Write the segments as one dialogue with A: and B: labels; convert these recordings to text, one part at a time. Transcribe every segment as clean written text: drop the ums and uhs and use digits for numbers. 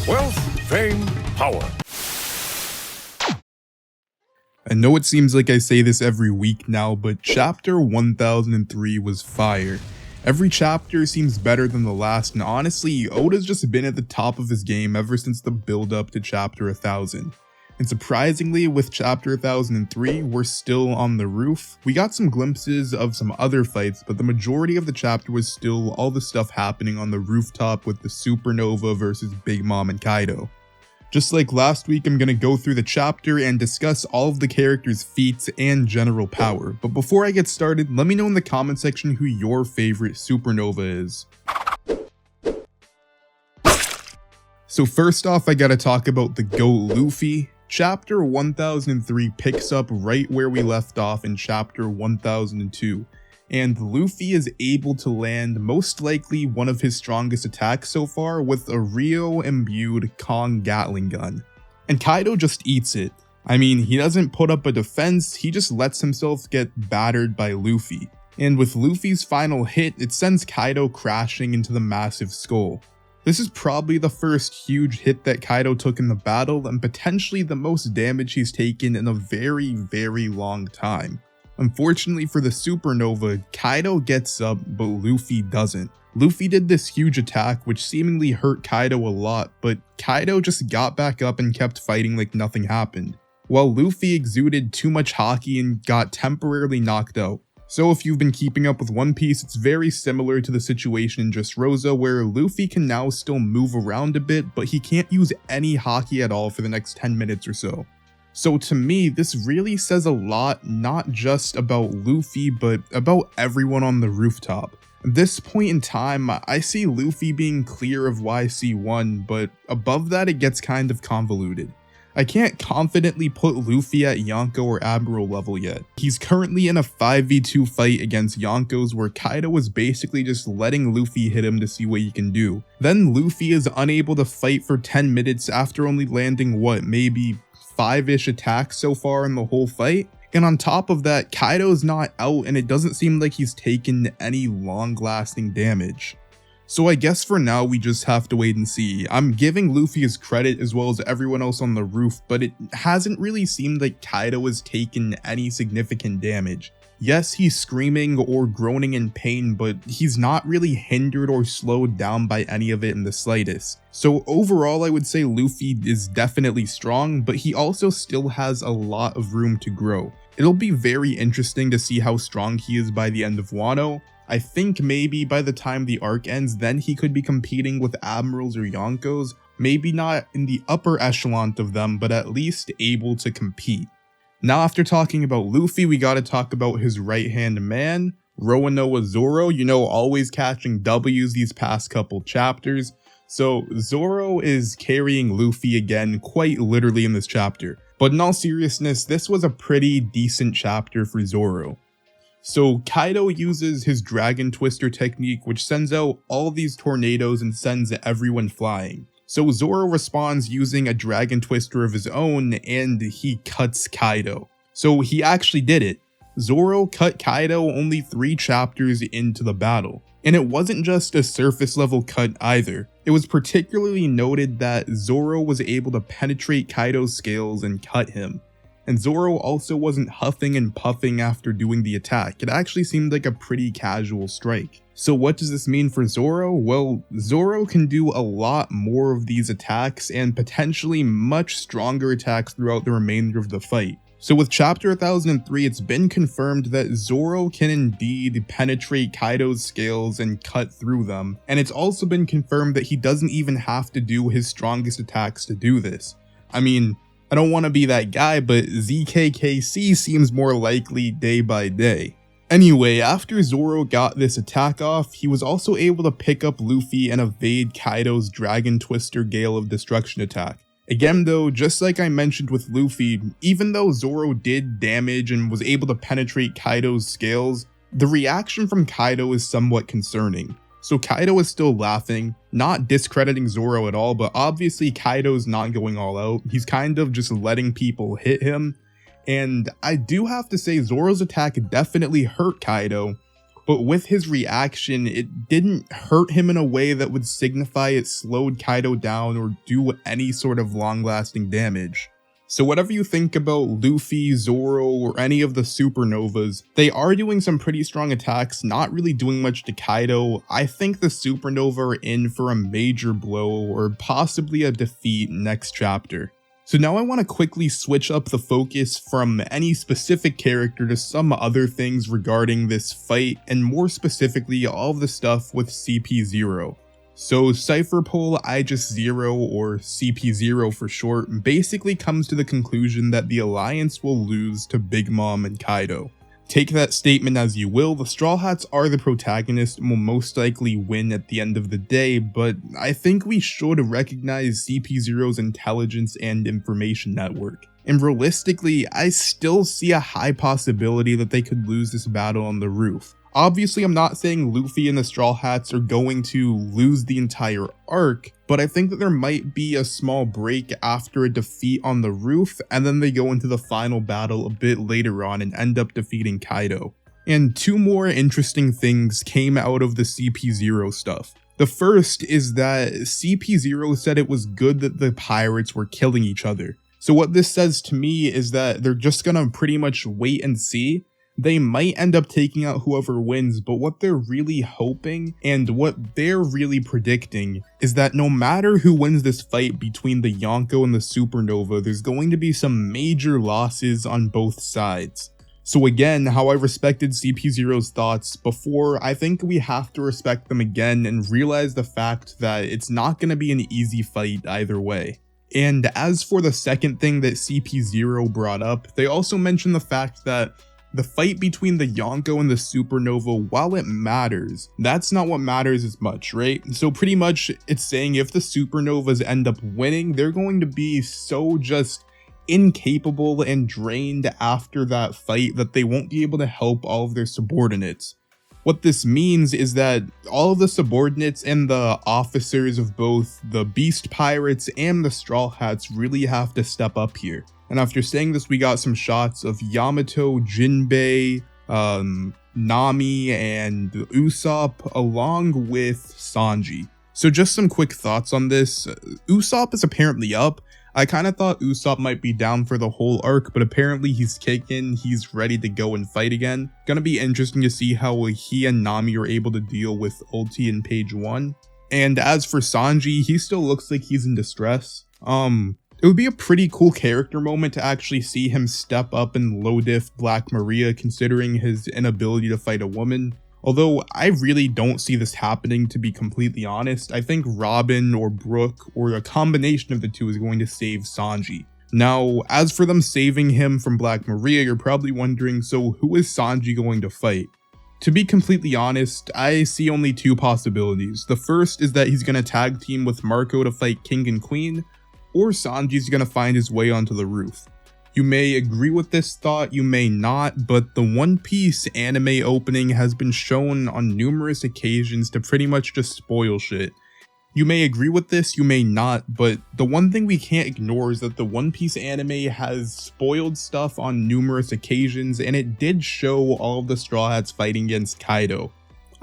A: Wealth, fame, power.
B: I know it seems like I say this every week now, but chapter 1003 was fire. Every chapter seems better than the last, and honestly, Oda's just been at the top of his game ever since the build up to chapter 1000. And surprisingly, with chapter 1003, we're still on the roof. We got some glimpses of some other fights, but the majority of the chapter was still all the stuff happening on the rooftop with the supernova versus Big Mom and Kaido. Just like last week, I'm going to go through the chapter and discuss all of the characters' feats and general power. But before I get started, let me know in the comment section who your favorite supernova is. So first off, I gotta talk about the GOAT Luffy. Chapter 1003 picks up right where we left off in chapter 1002. And Luffy is able to land most likely one of his strongest attacks so far with a Rio-imbued Kong Gatling gun. And Kaido just eats it. I mean, he doesn't put up a defense, he just lets himself get battered by Luffy. And with Luffy's final hit, it sends Kaido crashing into the massive skull. This is probably the first huge hit that Kaido took in the battle and potentially the most damage he's taken in a very, very long time. Unfortunately for the supernova, Kaido gets up, but Luffy doesn't. Luffy did this huge attack which seemingly hurt Kaido a lot, but Kaido just got back up and kept fighting like nothing happened, while Luffy exuded too much Haki and got temporarily knocked out. So if you've been keeping up with One Piece, it's very similar to the situation in Dressrosa where Luffy can now still move around a bit, but he can't use any Haki at all for the next 10 minutes or so. So to me, this really says a lot, not just about Luffy, but about everyone on the rooftop. At this point in time, I see Luffy being clear of YC1, but above that it gets kind of convoluted. I can't confidently put Luffy at Yonko or Admiral level yet. He's currently in a 5v2 fight against Yonkos where Kaido is basically just letting Luffy hit him to see what he can do. Then Luffy is unable to fight for 10 minutes after only landing maybe 5-ish attacks so far in the whole fight. And on top of that, Kaido's not out and it doesn't seem like he's taken any long-lasting damage. So I guess for now we just have to wait and see. I'm giving Luffy his credit as well as everyone else on the roof, but it hasn't really seemed like Kaido has taken any significant damage. Yes, he's screaming or groaning in pain, but he's not really hindered or slowed down by any of it in the slightest. So overall, I would say Luffy is definitely strong, but he also still has a lot of room to grow. It'll be very interesting to see how strong he is by the end of Wano. I think maybe by the time the arc ends, then he could be competing with Admirals or Yonkos, maybe not in the upper echelon of them, but at least able to compete. Now after talking about Luffy, we gotta talk about his right-hand man, Roronoa Zoro, always catching W's these past couple chapters. So Zoro is carrying Luffy again quite literally in this chapter. But in all seriousness, this was a pretty decent chapter for Zoro. So Kaido uses his Dragon Twister technique which sends out all these tornadoes and sends everyone flying. So Zoro responds using a Dragon Twister of his own and he cuts Kaido. So he actually did it. Zoro cut Kaido only 3 chapters into the battle. And it wasn't just a surface level cut either. It was particularly noted that Zoro was able to penetrate Kaido's scales and cut him. And Zoro also wasn't huffing and puffing after doing the attack. It actually seemed like a pretty casual strike. So what does this mean for Zoro? Well, Zoro can do a lot more of these attacks and potentially much stronger attacks throughout the remainder of the fight. So with chapter 1003, it's been confirmed that Zoro can indeed penetrate Kaido's scales and cut through them. And it's also been confirmed that he doesn't even have to do his strongest attacks to do this. I mean, I don't want to be that guy, but ZKKC seems more likely day by day. Anyway, after Zoro got this attack off, he was also able to pick up Luffy and evade Kaido's Dragon Twister Gale of Destruction attack. Again though, just like I mentioned with Luffy, even though Zoro did damage and was able to penetrate Kaido's scales, the reaction from Kaido is somewhat concerning. So Kaido is still laughing, not discrediting Zoro at all, but obviously Kaido's not going all out. He's kind of just letting people hit him. And I do have to say Zoro's attack definitely hurt Kaido, but with his reaction, it didn't hurt him in a way that would signify it slowed Kaido down or do any sort of long-lasting damage. So whatever you think about Luffy, Zoro, or any of the supernovas, they are doing some pretty strong attacks, not really doing much to Kaido. I think the supernova are in for a major blow or possibly a defeat next chapter. So now I want to quickly switch up the focus from any specific character to some other things regarding this fight, and more specifically all of the stuff with CP0. So Cypher Pole I-Zero, or CP0 for short, basically comes to the conclusion that the Alliance will lose to Big Mom and Kaido. Take that statement as you will, the Straw Hats are the protagonist and will most likely win at the end of the day, but I think we should recognize CP0's intelligence and information network. And realistically, I still see a high possibility that they could lose this battle on the roof. Obviously, I'm not saying Luffy and the Straw Hats are going to lose the entire arc, but I think that there might be a small break after a defeat on the roof, and then they go into the final battle a bit later on and end up defeating Kaido. And two more interesting things came out of the CP0 stuff. The first is that CP0 said it was good that the pirates were killing each other. So what this says to me is that they're just gonna pretty much wait and see. They might end up taking out whoever wins, but what they're really hoping and what they're really predicting is that no matter who wins this fight between the Yonko and the Supernova, there's going to be some major losses on both sides. So again, how I respected CP0's thoughts before, I think we have to respect them again and realize the fact that it's not going to be an easy fight either way. And as for the second thing that CP0 brought up, they also mentioned the fact that the fight between the Yonko and the Supernova, while it matters, that's not what matters as much, right? So pretty much it's saying if the Supernovas end up winning, they're going to be so just incapable and drained after that fight that they won't be able to help all of their subordinates. What this means is that all of the subordinates and the officers of both the Beast Pirates and the Straw Hats really have to step up here. And after saying this, we got some shots of Yamato, Jinbei, Nami, and Usopp, along with Sanji. So just some quick thoughts on this. Usopp is apparently up. I kind of thought Usopp might be down for the whole arc, but apparently he's kicking, he's ready to go and fight again. Gonna be interesting to see how he and Nami are able to deal with Ulti in page 1. And as for Sanji, he still looks like he's in distress. It would be a pretty cool character moment to actually see him step up and low diff Black Maria, considering his inability to fight a woman. Although I really don't see this happening, to be completely honest. I think Robin or Brooke or a combination of the two is going to save Sanji. Now, as for them saving him from Black Maria, you're probably wondering, so who is Sanji going to fight? To be completely honest, I see only two possibilities. The first is that he's going to tag team with Marco to fight King and Queen, or Sanji's gonna find his way onto the roof. You may agree with this thought, you may not, but the One Piece anime opening has been shown on numerous occasions to pretty much just spoil shit. You may agree with this, you may not, but the one thing we can't ignore is that the One Piece anime has spoiled stuff on numerous occasions, and it did show all of the Straw Hats fighting against Kaido.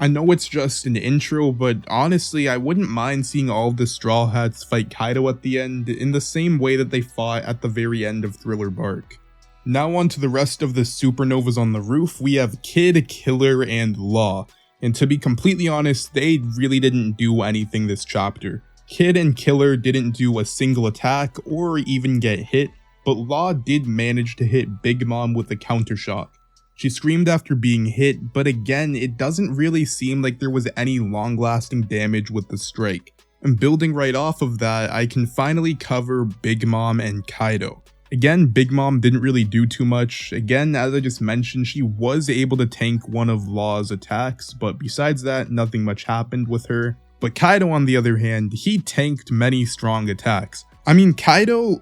B: I know it's just an intro, but honestly, I wouldn't mind seeing all of the Straw Hats fight Kaido at the end in the same way that they fought at the very end of Thriller Bark. Now on to the rest of the supernovas on the roof, we have Kid, Killer, and Law. And to be completely honest, they really didn't do anything this chapter. Kid and Killer didn't do a single attack or even get hit, but Law did manage to hit Big Mom with a counter shock. She screamed after being hit, but again, it doesn't really seem like there was any long-lasting damage with the strike. And building right off of that, I can finally cover Big Mom and Kaido. Again, Big Mom didn't really do too much. Again, as I just mentioned, she was able to tank one of Law's attacks, but besides that, nothing much happened with her. But Kaido, on the other hand, he tanked many strong attacks. I mean, to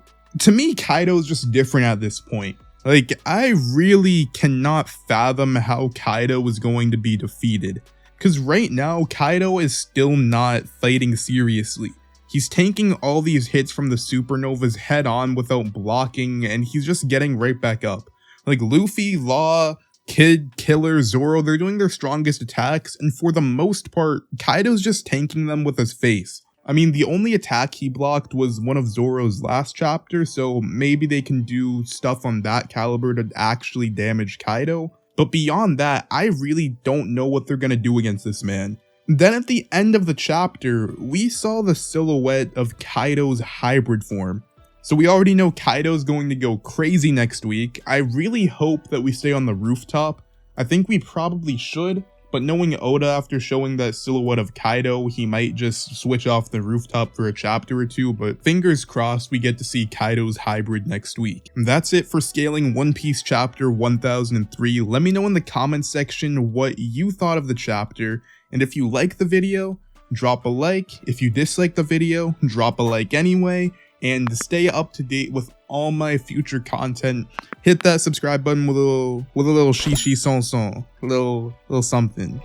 B: me, Kaido's just different at this point. Like, I really cannot fathom how Kaido was going to be defeated. Because right now, Kaido is still not fighting seriously. He's tanking all these hits from the supernovas head on without blocking, and he's just getting right back up. Like, Luffy, Law, Kid, Killer, Zoro, they're doing their strongest attacks, and for the most part, Kaido's just tanking them with his face. I mean, the only attack he blocked was one of Zoro's last chapter, so maybe they can do stuff on that caliber to actually damage Kaido. But beyond that, I really don't know what they're gonna do against this man. Then at the end of the chapter, we saw the silhouette of Kaido's hybrid form. So we already know Kaido's going to go crazy next week. I really hope that we stay on the rooftop. I think we probably should, but knowing Oda after showing that silhouette of Kaido, he might just switch off the rooftop for a chapter or two, but fingers crossed we get to see Kaido's hybrid next week. And that's it for scaling One Piece chapter 1003. Let me know in the comments section what you thought of the chapter, and if you like the video, drop a like. If you dislike the video, drop a like anyway. And to stay up to date with all my future content, hit that subscribe button with a little shishi son son, a little something.